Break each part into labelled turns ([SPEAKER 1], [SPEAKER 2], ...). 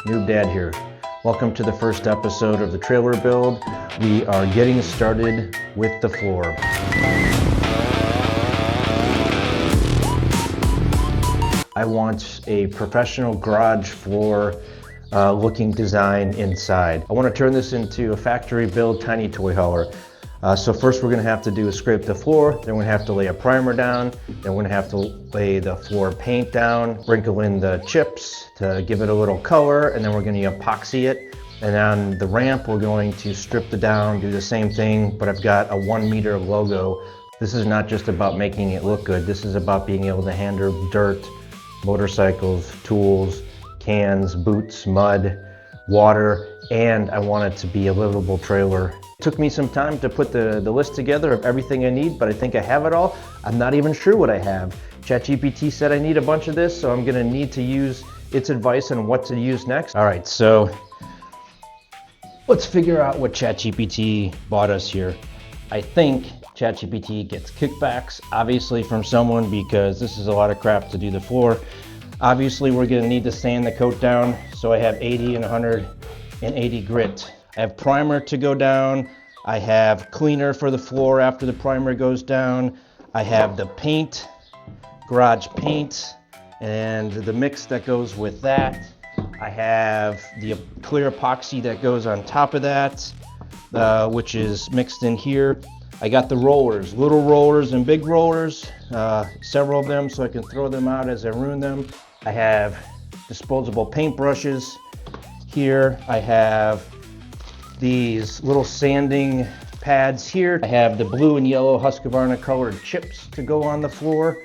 [SPEAKER 1] Noob Dad here. Welcome to the first episode of the trailer build. We are getting started with the floor. I want a professional garage floor looking design inside. I want to turn this into a factory build tiny toy hauler. So first we're going to have to do is scrape the floor, then we're going to have to lay a primer down, then we're going to have to lay the floor paint down, sprinkle in the chips to give it a little color, and then we're going to epoxy it. And on the ramp we're going to strip it down, do the same thing, but I've got a 1 meter logo. This is not just about making it look good, this is about being able to handle dirt, motorcycles, tools, cans, boots, mud, water, and I want it to be a livable trailer. It took me some time to put the list together of everything I need, but I think I have it all. I'm not even sure what I have. ChatGPT said I need a bunch of this, so I'm gonna need to use its advice on what to use next. All right, so let's figure out what ChatGPT bought us here. I think ChatGPT gets kickbacks, obviously from someone, because this is a lot of crap to do the floor. Obviously, we're gonna need to sand the coat down, so I have 80 and 180 grit. I have primer to go down. I have cleaner for the floor after the primer goes down. I have the paint, garage paint, and the mix that goes with that. I have the clear epoxy that goes on top of that, which is mixed in here. I got the rollers, little rollers and big rollers, several of them, so I can throw them out as I ruin them. I have disposable paint brushes. Here I have these little sanding pads here. I have the blue and yellow Husqvarna colored chips to go on the floor.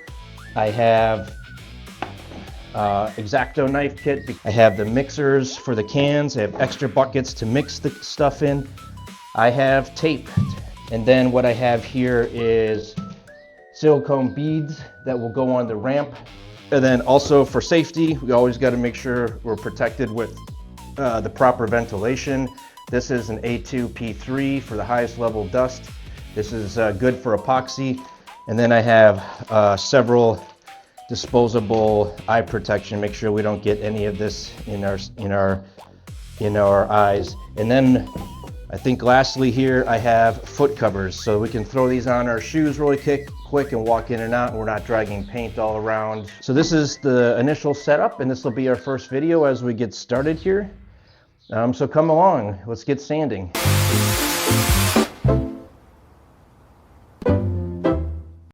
[SPEAKER 1] I have X-Acto knife kit. I have the mixers for the cans. I have extra buckets to mix the stuff in. I have tape. And then what I have here is silicone beads that will go on the ramp. And then also for safety, we always got to make sure we're protected with the proper ventilation. This is an A2P3 for the highest level dust. This is good for epoxy. And then I have several disposable eye protection. Make sure we don't get any of this in our eyes. And then I think lastly here I have foot covers, so we can throw these on our shoes really quick and walk in and out, and we're not dragging paint all around. So this is the initial setup, and this will be our first video as we get started here. So come along, let's get sanding.